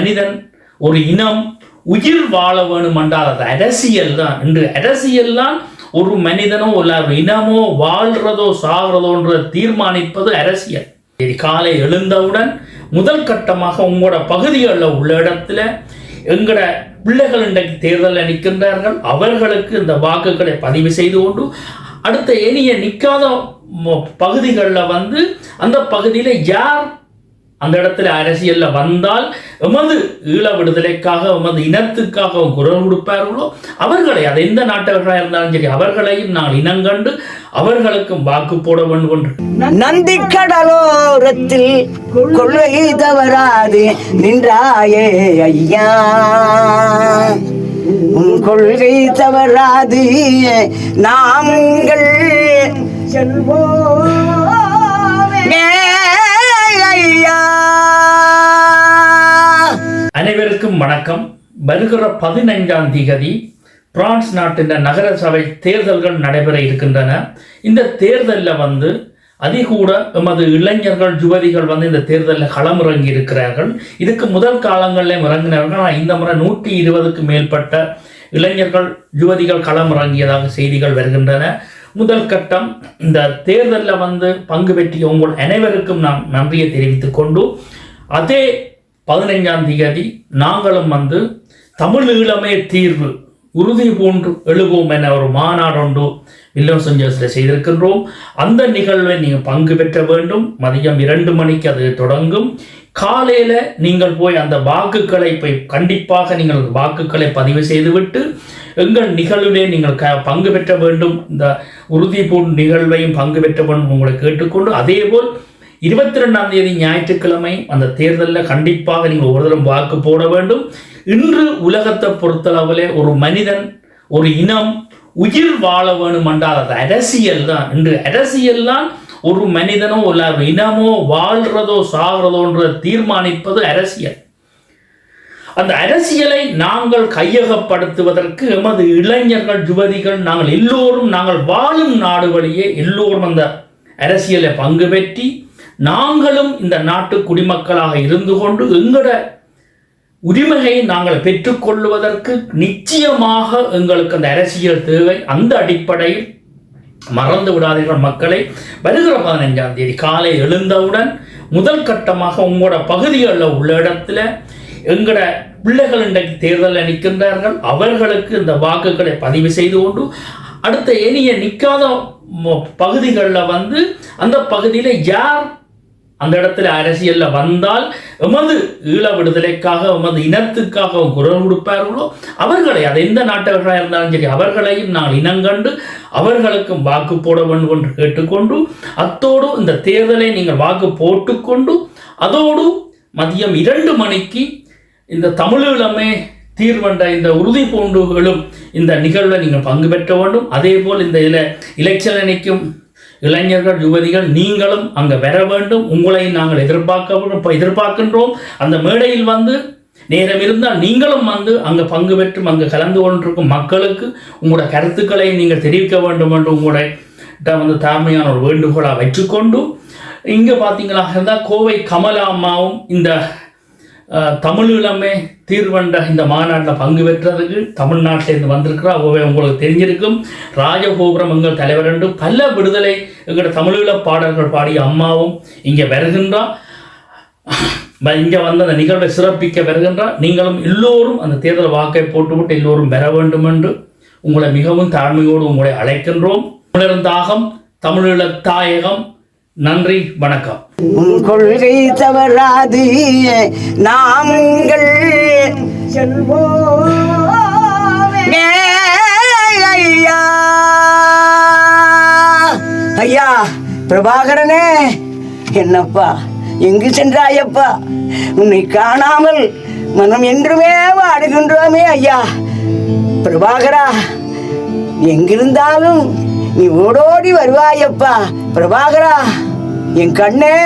மனிதன் ஒரு இனம் உயிர் வாழ வேணும் என்றால் அது அரசியல் தான். இன்று அரசியல் தான் ஒரு மனிதனோ இல்லை ஒரு இனமோ வாழ்றதோ சாகிறதோன்ற தீர்மானிப்பது அரசியல். காலை எழுந்தவுடன் முதல் கட்டமாக உங்களோட பகுதிகளில் உள்ள இடத்துல எங்களோட பிள்ளைகள் இன்றைக்கு தேர்தலில் நிற்கின்றார்கள், அவர்களுக்கு இந்த வாக்குகளை பதிவு செய்து கொண்டு அடுத்த ஏனைய நிற்காத பகுதிகளில் அந்த பகுதியில் யார் அந்த இடத்துல அரசியலில் வந்தால் எமது ஈழ விடுதலைக்காக எமது இனத்துக்காக குரல் கொடுப்பார்களோ அவர்களை, அது எந்த நாட்டவர்களாக இருந்தாலும் சரி, அவர்களையும் நான் இனங்கண்டு அவர்களுக்கும் வாக்கு போட வேண்டும். நந்தி கடலோரத்தில் கொள்கை தவறாது நின்றாயே ஐயா, உன் கொள்கை தவறாது நாங்கள் செல்வோம். அனைவருக்கும் வணக்கம். வருகிற 15ஆம் தேதி பிரான்ஸ் நாட்டின் நகர சபை தேர்தல்கள் நடைபெற இருக்கின்றன. இந்த தேர்தலில் அதிகூட எமது இளைஞர்கள் யுவதிகள் இந்த தேர்தலில் களமிறங்கி இருக்கிறார்கள். இதுக்கு முதல் காலங்களில் இறங்கினார்கள். ஆனால் இந்த முறை 120க்கு மேற்பட்ட இளைஞர்கள் யுவதிகள் களமிறங்கியதாக செய்திகள் வருகின்றன. முதல் கட்டம் இந்த தேர்தலில் பங்கு பெற்றிய உங்கள் அனைவருக்கும் நான் நன்றியை தெரிவித்துக் கொண்டு, அதே 15ஆம் தேதி நாங்களும் தமிழ் ஈழமே தீர்வு உறுதி பூண்டு எழுவோம் என ஒரு மாநாடு ஒன்று வில்லியம் செஞ்சர்ஸில் செய்திருக்கின்றோம். அந்த நிகழ்வை நீங்கள் பங்கு பெற்ற வேண்டும். மதியம் 2 மணிக்கு அது தொடங்கும். காலையில் நீங்கள் போய் அந்த வாக்குகளை கண்டிப்பாக நீங்கள் வாக்குகளை பதிவு செய்துவிட்டு எங்கள் நிகழ்விலே நீங்கள் பங்கு பெற்ற வேண்டும். இந்த உறுதி பூண்டு நிகழ்வையும் பங்கு பெற்ற வேண்டும் உங்களை கேட்டுக்கொண்டு, அதேபோல் 22ஆம் தேதி ஞாயிற்றுக்கிழமை அந்த தேர்தலில் கண்டிப்பாக நீங்கள் ஒரு தரம் வாக்கு போட வேண்டும். இன்று உலகத்தை பொறுத்தளவில் ஒரு மனிதன் ஒரு இனம் உயிர் வாழ வேணும் என்றால் அது அரசியல் தான். இன்று அரசியல் தான் ஒரு மனிதனோ இல்லை ஒரு இனமோ வாழ்றதோ சாகிறதோன்ற தீர்மானிப்பது அரசியல். அந்த அரசியலை நாங்கள் கையகப்படுத்துவதற்கு எமது இளைஞர்கள் யுவதிகள் நாங்கள் எல்லோரும் நாங்கள் வாழும் நாடுகளிலே எல்லோரும் அந்த அரசியலை பங்கு பெற்றி நாங்களும் இந்த நாட்டு குடிமக்களாக இருந்து கொண்டு எங்களோட உரிமையை நாங்கள் பெற்றுக்கொள்வதற்கு நிச்சயமாக எங்களுக்கு அந்த அரசியல் தேவை. அந்த அடிப்படையில் மறந்து விடாதீர்கள் மக்களை. வருகிற 15ஆம் தேதி காலை எழுந்தவுடன் முதல் கட்டமாக உங்களோட பகுதிகளில் உள்ள இடத்துல எங்களோட பிள்ளைகள் இன்றைக்கு தேர்தலில் நிற்கின்றார்கள், அவர்களுக்கு இந்த வாக்குகளை பதிவு செய்து கொண்டு அடுத்த ஏனைய நிற்காத பகுதிகளில் அந்த பகுதியில் யார் அந்த இடத்துல அரசியலில் வந்தால் எமது ஈழ விடுதலைக்காக எமது இனத்துக்காக குரல் கொடுப்பார்களோ அவர்களை, அது எந்த நாட்டவர்களாக இருந்தாலும் சரி, அவர்களையும் நான் இனங்கண்டு அவர்களுக்கும் வாக்கு போட வேண்டும் என்று கேட்டுக்கொண்டு, அத்தோடு இந்த தேர்தலை நீங்கள் வாக்கு போட்டுக்கொண்டு அதோடு மதியம் 2 மணிக்கு இந்த தமிழீழமே தீர்வென்ற இந்த உறுதி பூண்டுகளும் இந்த நிகழ்வை நீங்கள் பங்கு பெற்ற வேண்டும். அதே போல் இந்த எலெக்ஷன் நிற்கும் இளைஞர்கள் யுவதிகள் நீங்களும் அங்கே வர வேண்டும். உங்களை நாங்கள் எதிர்பார்க்கின்றோம். அந்த மேடையில் நேரம் இருந்தால் நீங்களும் அங்கே பங்கு பெற்றும் அங்கே கலந்து கொண்டிருக்கும் மக்களுக்கு உங்களோட கருத்துக்களை நீங்கள் தெரிவிக்க வேண்டும் என்று உங்களுடைய தாழ்மையான ஒரு வேண்டுகோளாக வச்சுக்கொண்டு, இங்கே பார்த்தீங்களா இருந்தால் கோவை கமலா அம்மாவும் இந்த தமிழீழமே தீர்வென்ற இந்த மாநாட்டில் பங்கு பெற்றதுக்கு தமிழ்நாட்டிலேருந்து வந்திருக்கிறா. உங்களுக்கு தெரிஞ்சிருக்கும். ராஜகோபுரம் எங்கள் தலைவர் என்று பல விடுதலை எங்களோட தமிழீழ பாடல்கள் பாடிய அம்மாவும் இங்கே வருகின்றார். இங்கே அந்த நிகழ்வை சிறப்பிக்க வருகின்றார். நீங்களும் எல்லோரும் அந்த தேர்தல் வாக்கை போட்டுவிட்டு எல்லோரும் பெற வேண்டும் என்று உங்களை மிகவும் தாழ்மையோடு உங்களை அழைக்கின்றோம். தமிழர் தாகம், தமிழீழ தாயகம். நன்றி, வணக்கம். உன் கொள்கை தவறாது நாங்கள் செல்வோம். ஐயா பிரபாகரனே, என்னப்பா எங்கு சென்றாயப்பா? உன்னை காணாமல் மனம் என்றுமே வாடுகின்றோமே ஐயா. பிரபாகரா, எங்கிருந்தாலும் நீ ஓடோடி வருவாயப்பா. பிரபாகரா, என் கண்ணே